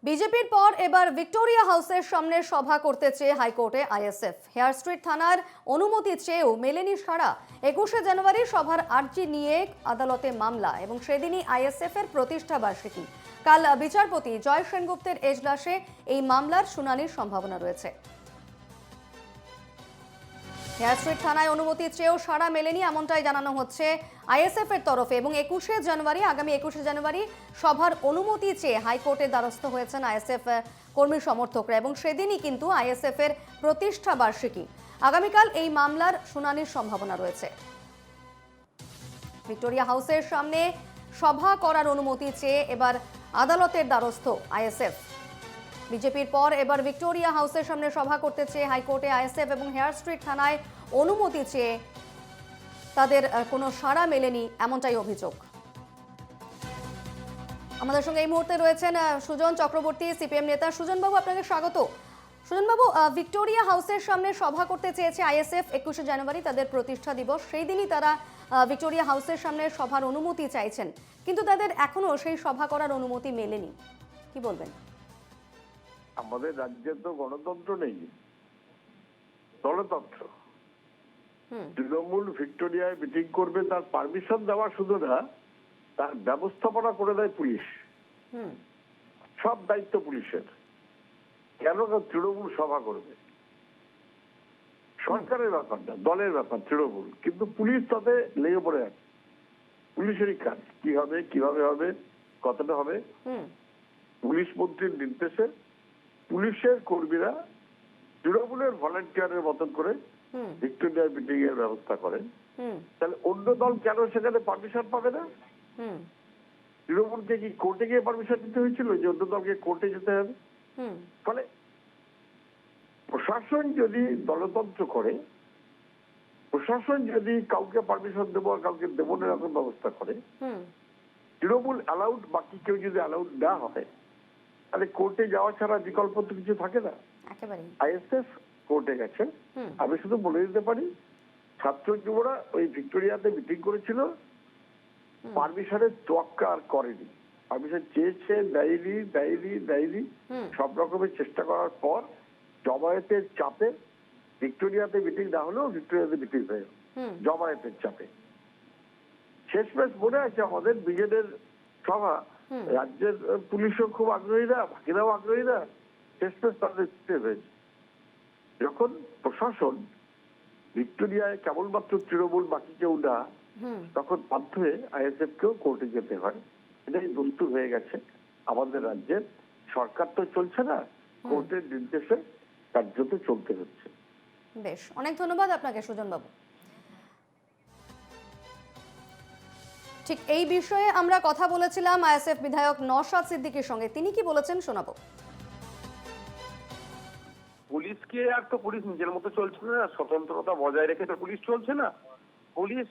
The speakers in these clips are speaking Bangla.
বিজেপির পর এবার ভিক্টোরিয়া হাউসের সামনে সভা করতে চেয়ে হাইকোর্টে আইএসএফ। হেয়ার স্ট্রিট থানার অনুমতি চেয়েও মেলেনি সাড়া। 21শে জানুয়ারি সভার আর্জি নিয়ে আদালতে মামলা এবং সেদিনই আইএসএফ এর প্রতিষ্ঠা বার্ষিকী। কাল বিচারপতি জয় সেনগুপ্তের এজলাসে এই মামলার শুনানির সম্ভাবনা রয়েছে। হেয়ার স্ট্রিট থানায় অনুমতি চেয়েও সাড়া মেলেনি এমনটাই জানানো হচ্ছে আইএসএফ এর তরফে এবং আগামী 21শে জানুয়ারি সভার অনুমতি চেয়ে হাইকোর্টের দ্বারস্থ হয়েছেন আইএসএফ কর্মী সমর্থকরা এবং সেদিনই কিন্তু আইএসএফ এর প্রতিষ্ঠা বার্ষিকী। আগামীকাল এই মামলার শুনানির সম্ভাবনা রয়েছে। ভিক্টোরিয়া হাউসের সামনে সভা করার অনুমতি চেয়ে এবার আদালতের দ্বারস্থ আইএসএফ। বিজেপির পর এবার ভিক্টোরিয়া হাউসের সামনে সভা করতে চেয়ে হাইকোর্টে আইএসএফ এবং হেয়ার স্ট্রিট থানায় অনুমতি চেয়ে তাদের কোনো সাড়া মেলেনি এমনটাই অভিযোগ। আমাদের সঙ্গে এই মুহূর্তে রয়েছেন সুজন চক্রবর্তী, সিপিএম নেতা। সুজনবাবু, আপনাকে স্বাগত। সুজনবাবু, ভিক্টোরিয়া হাউসের সামনে সভা করতে চেয়েছে আইএসএফ 21শে জানুয়ারি, তাদের প্রতিষ্ঠা দিবস। সেই দিনই তারা ভিক্টোরিয়া হাউসের সামনে সভার অনুমতি চাইছেন, কিন্তু তাদের এখনো সেই সভা করার অনুমতি মেলেনি। কি বলবেন? আমাদের রাজ্যে তো গণতন্ত্র নেই, দলতন্ত্র। তৃণমূল ভিক্টোরিয়ায় মিটিং করবে, তার পারমিশন দেওয়া শুধু না, তার ব্যবস্থাপনা করে দেয় পুলিশ। সব দায়িত্ব পুলিশের। কেন তৃণমূল সভা করবে? সরকারের ব্যাপার না, দলের ব্যাপার তৃণমূল, কিন্তু পুলিশ তাতে লেগে পড়ে আছে। পুলিশেরই কাজ কি হবে, কিভাবে হবে, কতটা হবে। পুলিশ মন্ত্রীর নির্দেশে পুলিশের কর্মীরা তৃণমূলের ভলান্টিয়ারের মতন করে ভিক্টোরিয়া মিটিং এর ব্যবস্থা করেন। তাহলে অন্য দল কেন সেখানে পারমিশন পাবে না? তৃণমূলকে কি কোর্টে গিয়ে পারমিশন দিতে হয়েছিল যে অন্য দলকে কোর্টে যেতে হবে? ফলে প্রশাসন যদি দলতন্ত্র করে, প্রশাসন যদি কাউকে পারমিশন দেবো আর কাউকে দেবো না এরকম ব্যবস্থা করে, তৃণমূল অ্যালাউড, বাকি কেউ যদি অ্যালাউড না হয়, তাহলে কোর্টে যাওয়া ছাড়া বিকল্প তো কিছু থাকে না। আইএসএফ কোর্টে গেছে। আমি শুধু বলে দিতে পারি, ছাত্র যুবরা ওই ভিক্টোরিয়াতে মিটিং করেছিল, পারমিশনের তোয়াক্কা আর করেনি। পারমিশন চেয়েছে, দেয়নি। সব রকমের চেষ্টা করার পর জমায়েতের চাপে ভিক্টোরিয়াতে মিটিং না হলেও ভিক্টোরিয়াতে মিটিং হয়ে গেল, জমায়েতের চাপে। শেষমেশ মনে আছে আমাদের ব্রিগেডের সভা, রাজ্যের পুলিশও খুব আগ্রহী না, বাকিরাও আগ্রহী না, শেষমেশ তাদের হয়েছে। যখন প্রশাসন ভিক্টোরিয়ায় কেবলমাত্র তৃণমূল, বাকি কেউ না, তখন বাধ্য হয়ে আইএসএফ কেও কোর্টে যেতে হয়। এটাই দস্তুর হয়ে গেছে আমাদের রাজ্যের। সরকার তো চলছে না, কোর্টের নির্দেশে কার্যত চলতে হচ্ছে। বেশ, অনেক ধন্যবাদ আপনাকে সুজনবাবু। ঠিক এই বিষয়ে আমরা কথা বলেছিলাম আইএসএফ বিধায়ক নওশাদ সিদ্দিকীর সঙ্গে। তিনি কি বলেছেন শোনাবো। পুলিশকে আর তো পুলিশ নিজের মতো চলছে না, স্বতন্ত্রতা বজায় রেখে তো পুলিশ চলছে না। পুলিশ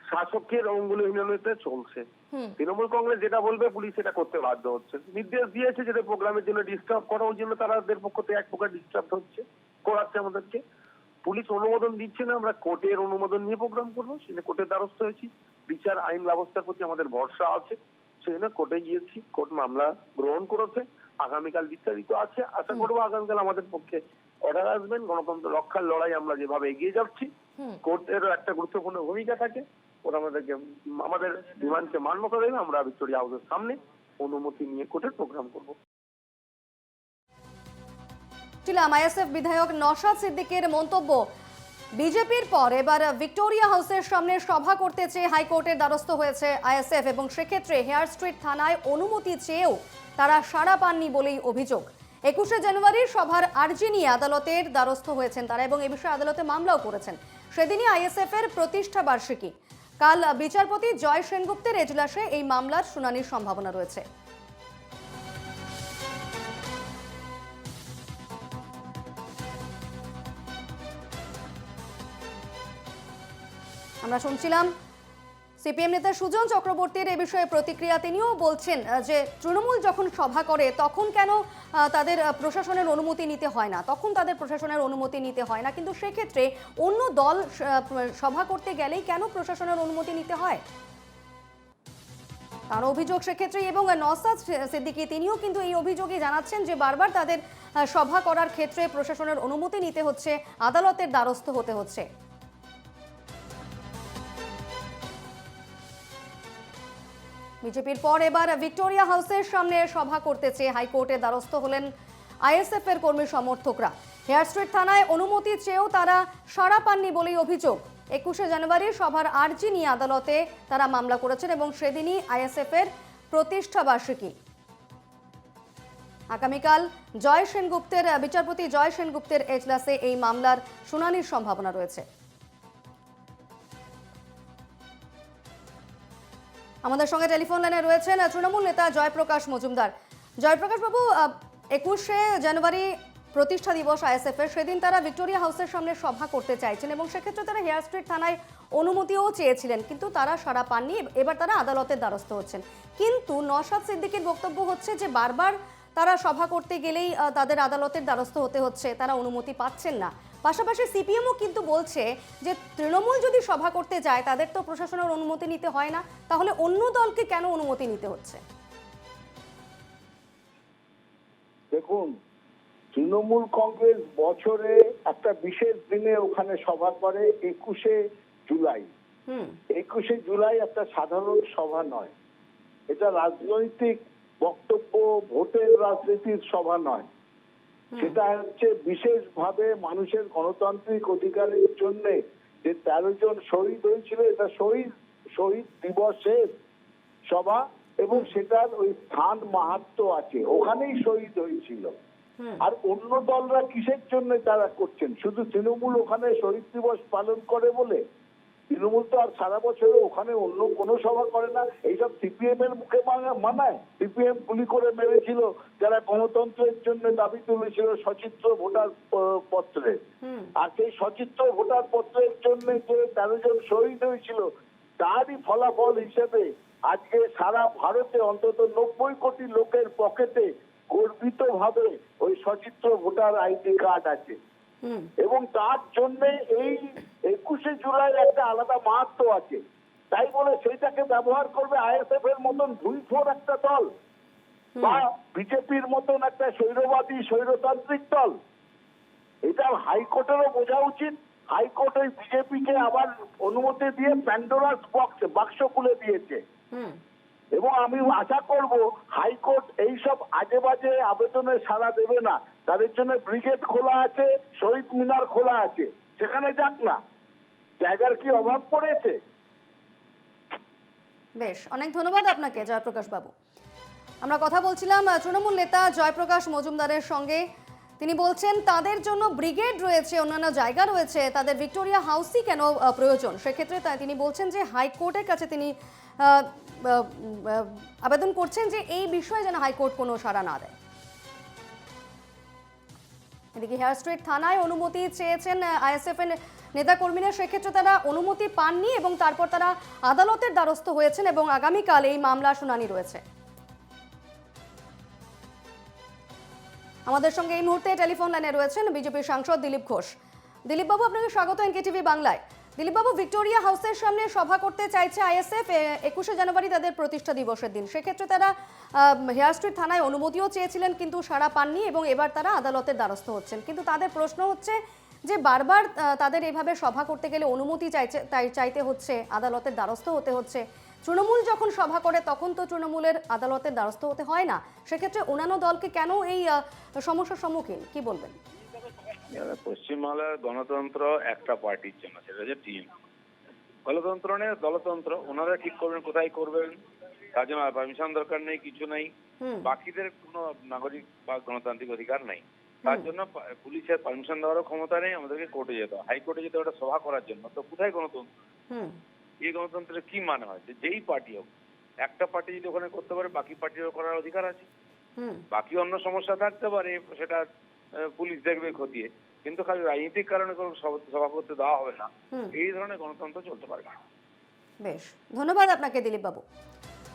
শাসকের অঙ্গুলিহীনতায় চলছে। তৃণমূল কংগ্রেস যেটা বলবে পুলিশ সেটা করতে বাধ্য হচ্ছে। নির্দেশ দিয়েছে যেটা প্রোগ্রামের জন্য ডিস্টার্ব করা, ওই জন্য তাদের পক্ষ থেকে এক প্রকার ডিস্টার্ব হচ্ছে, করাচ্ছে আমাদেরকে। পুলিশ অনুমোদন দিচ্ছে না, আমরা কোর্টের অনুমোদন নিয়ে প্রোগ্রাম করবো, সেটা কোর্টের দ্বারস্থ হয়েছি। বিচার আইন ব্যবস্থার প্রতি আমাদের ভরসা আছে, সেজন্য কোর্টে গিয়েছি। কোর্ট মামলা গ্রহণ করেছে, আগামীকাল বিস্তারিত আছে। আশা করবো আগামীকাল আমাদের পক্ষে অর্ডার আসবেন। গণতন্ত্র রক্ষার লড়াই আমরা যেভাবে এগিয়ে যাচ্ছি, কোর্টেরও একটা গুরুত্বপূর্ণ ভূমিকা থাকে। ওরা আমাদের ডিমান্ডকে মান্যতা দেবে। আমরা ভিক্টোরিয়া হাউসের সামনে অনুমতি নিয়ে কোর্টের প্রোগ্রাম করবো। আইএসএফ বিধায়ক নওশাদ সিদ্দিকের মন্তব্য। বিজেপির পর এবার ভিক্টোরিয়া হাউসের সামনে সভা করতে চেয়ে হাইকোর্টের দ্বারস্থ হয়েছে আইএসএফ এবং সেক্ষেত্রে হেয়ার স্ট্রিট থানায় অনুমতি চেয়েও তারা সাড়া পাননি বলেই অভিযোগ। 21শে জানুয়ারির সভার আর্জি নিয়ে আদালতের দ্বারস্থ হয়েছেন তারা এবং এ বিষয়ে আদালতে মামলাও করেছেন। সেদিনই আইএসএফ এর প্রতিষ্ঠা বার্ষিকী। কাল বিচারপতি জয় সেনগুপ্তের এজলাসে এই মামলার শুনানির সম্ভাবনা রয়েছে। আমরা শুনছিলাম সিপিএম নেতা সুজন চক্রবর্তীর এ বিষয়ে প্রতিক্রিয়া। তিনিও বলছেন যে তৃণমূল যখন সভা করে তখন কেন তাদের প্রশাসনের অনুমতি নিতে হয় না, কিন্তু সেক্ষেত্রে অন্য দল সভা করতে গেলেই কেন প্রশাসনের অনুমতি নিতে হয়? তার অভিযোগ সেক্ষেত্রে, এবং নওশাদ সিদ্দিকী তিনিও কিন্তু এই অভিযোগই জানাচ্ছেন যে বারবার তাদের সভা করার ক্ষেত্রে প্রশাসনের অনুমতি নিতে হচ্ছে, আদালতের দ্বারস্থ হতে হচ্ছে। বিজেপির পর এবার ভিক্টোরিয়া হাউসের সামনে সভা করতে চেয়ে হাইকোর্টের দ্বারস্থ হলেন আইএসএফ এর কর্মী সমর্থকরা। হেয়ার স্ট্রিট থানায় অনুমতি চেয়েও তারা সাড়া পাননি বলেই অভিযোগ। 21শে জানুয়ারি সভার আর্জি নিয়ে আদালতে তারা মামলা করেছেন এবং সেদিনই আইএসএফ এর প্রতিষ্ঠা বার্ষিকী। আগামীকাল বিচারপতি জয় সেনগুপ্তের এজলাসে এই মামলার শুনানির সম্ভাবনা রয়েছে। আমাদের সঙ্গে টেলিফোন লাইনে রয়েছেন তৃণমূল নেতা জয়প্রকাশ মজুমদার। জয়প্রকাশ বাবু, 21শে জানুয়ারি প্রতিষ্ঠা দিবস আইএসএফ এর, সেদিন তারা ভিক্টোরিয়া হাউসের সামনে সভা করতে চাইছেন এবং সেক্ষেত্রে তারা হেয়ার স্ট্রিট থানায় অনুমতিও চেয়েছিলেন, কিন্তু তারা সাড়া পাননি। এবার তারা আদালতের দ্বারস্থ হচ্ছেন, কিন্তু নওশাদ সিদ্দিকীর বক্তব্য হচ্ছে যে বারবার তারা সভা করতে গেলেই তাদের আদালতের দ্বারস্থ হতে হচ্ছে, তারা অনুমতি পাচ্ছেন না। পাশাপাশি সিপিএমও কিন্তু বলছে যে তৃণমূল যদি সভা করতে যায় তাদের তো প্রশাসনের অনুমতি নিতে হয় না, তাহলে অন্য দলকে কেন অনুমতি নিতে হচ্ছে? দেখুন, তৃণমূল কংগ্রেস বছরে একটা বিশেষ দিনে ওখানে সভা করে 21শে জুলাই। 21শে জুলাই একটা সাধারণ সভা নয়, এটা রাজনৈতিক বক্তব্য, ভোটের রাজনীতির সভা নয়। সেটা হচ্ছে বিশেষভাবে মানুষের গণতান্ত্রিক অধিকারের জন্য যে 13 জন শহীদ হয়েছিল, এটা শহীদ দিবসের সভা এবং সেটার ওই স্থান মাহাত্ম্য আছে, ওখানেই শহীদ হয়েছিল। আর অন্য দলরা কিসের জন্য তারা করছেন? শুধু তৃণমূল ওখানে শহীদ দিবস পালন করে বলে? তৃণমূল তো আর সারা বছরে ওখানে অন্য কোনো সভা করে না। এইসব সিপিএম এর মুখে মানায়? সিপিএম গুলি করে মেরেছিল যারা গণতন্ত্রের জন্য দাবি তুলেছিল সচিত্র ভোটার পত্রে, আর সেই সচিত্র ভোটার পত্রের জন্য যে 13 জন শহীদ হয়েছিল তারই ফলাফল হিসেবে আজকে সারা ভারতে অন্তত 90 কোটি লোকের পকেটে গর্বিত ভাবে ওই সচিত্র ভোটার আইডি কার্ড আছে, এবং তার জন্য এই 21শে জুলাই একটা আলাদা মাহাত্ম্য আছে। তাই বলে সেইটাকে ব্যবহার করবে আইএসএফ এর মতন ভুইফোর একটা দল বা বিজেপির মতন একটা স্বৈরবাদী স্বৈরতান্ত্রিক দল। এটা হাইকোর্টেরও বোঝা উচিত। হাইকোর্ট ওই বিজেপিকে আবার অনুমতি দিয়ে প্যান্ডোরাস বাক্স খুলে দিয়েছে, এবং আমি আশা করব হাইকোর্ট এইসব আজে বাজে আবেদনে সাড়া দেবে না। তাদের জন্য ব্রিগেড খোলা আছে, শহীদ মিনার খোলা আছে, সেখানে যাক না। জায়গার কি অভাব পড়েছে? বেশ, অনেক ধন্যবাদ আপনাকে জয়প্রকাশ বাবু। আমরা কথা বলছিলাম তৃণমূল নেতা জয়প্রকাশ মজুমদারের সঙ্গে। তিনি বলছেন তাদের জন্য ব্রিগেড রয়েছে, অন্যান্য জায়গা রয়েছে, তাদের ভিক্টোরিয়া হাউসই কেন প্রয়োজন। সেক্ষেত্রে তিনি বলছেন যে হাইকোর্টের কাছে তিনি আবেদন করছেন যে এই বিষয়ে যেন হাইকোর্ট কোনো সাড়া না দেয়। এদিকে হেয়ার স্ট্রিট থানায় অনুমতি চেয়েছেন আইএসএফ এর নেতাকর্মীরা, সেক্ষেত্রে তারা অনুমতি পাননি এবং তারপর তারা আদালতের দ্বারস্থ হয়েছেন এবং আগামীকাল এই মামলা শুনানি রয়েছে। আমাদের সঙ্গে এই মুহূর্তে টেলিফোন লাইনে রয়েছেন বিজেপির সাংসদ দিলীপ ঘোষ। দিলীপ বাবু, আপনাকে স্বাগত এনকেটিভি বাংলায়। দিলীপ বাবু, ভিক্টোরিয়া হাউসের সামনে সভা করতে চাইছে আইএসএফ 21শে জানুয়ারি তাদের প্রতিষ্ঠা দিবসের দিন। সেক্ষেত্রে তারা হেয়ার স্ট্রিট থানায় অনুমতিও চেয়েছিলেন কিন্তু সাড়া পাননি এবং এবার তারা আদালতের দ্বারস্থ হচ্ছেন। কিন্তু তাদের প্রশ্ন হচ্ছে যে বারবার তাদের এইভাবে সভা করতে গেলে অনুমতি চাইতে হচ্ছে, আদালতের দ্বারস্থ হতে হচ্ছে। তৃণমূল যখন সভা করে তখন তো তৃণমূলের আদালতের দ্বারস্থ হতে হয় না, সেক্ষেত্রে অন্যান্য দলকে কেন এই সমস্যার সম্মুখীন, কি বলবেন? পশ্চিমবাংলার গণতন্ত্র একটা পার্টির জন্য, সেটা হচ্ছে টিম। গণতন্ত্র নেই, দলতন্ত্র, ওনারা ঠিক করবেন কোথায় করবেন, তার জন্য পারমিশন দরকার নেই, কিছু নেই। বাকিদের কোনো নাগরিক বা গণতান্ত্রিক অধিকার নেই, তার জন্য পুলিশের পারমিশন দেওয়ারও ক্ষমতা নেই। আমাদেরকে কোর্টে যেতে হয়, হাইকোর্টে যেতে ওটা সভা করার জন্য। তো কোথায় গণতন্ত্র? এই গণতন্ত্রের কি মানে হয়? যেই পার্টি হোক, একটা পার্টি যদি ওখানে করতে পারে বাকি পার্টিরও করার অধিকার আছে। বাকি অন্য সমস্যা থাকতে পারে, সেটা পুলিশ দেখবে খতিয়ে, কিন্তু খালি রাজনৈতিক কারণে কোনো সভা করতে দেওয়া হবে না। এই ধরনের গণতন্ত্র চলতে পারে না। বেশ, ধন্যবাদ আপনাকে দিলীপ বাবু।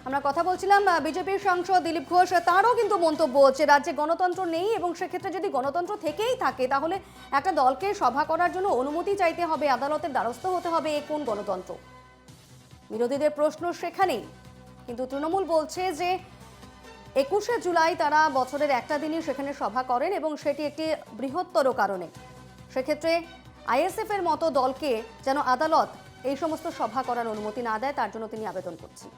আমরা কথা বলছিলাম বিজেপির সাংসদ দিলীপ ঘোষ। তারও কিন্তু মন্তব্য হচ্ছে রাজ্যে গণতন্ত্র নেই এবং সেক্ষেত্রে যদি গণতন্ত্র থেকেই থাকে তাহলে একটা দলকে সভা করার জন্য অনুমতি চাইতে হবে, আদালতের দ্বারস্থ হতে হবে, এ কোন গণতন্ত্র? বিরোধীদের প্রশ্ন সেখানেই। কিন্তু তৃণমূল বলছে যে 21শে জুলাই তারা বছরের একটা দিনই সেখানে সভা করেন এবং সেটি একটি বৃহত্তর কারণে। সেক্ষেত্রে আইএসএফ এর মতো দলকে যেন আদালত এই সমস্ত সভা করার অনুমতি না দেয়, তার জন্য তিনি আবেদন করছেন।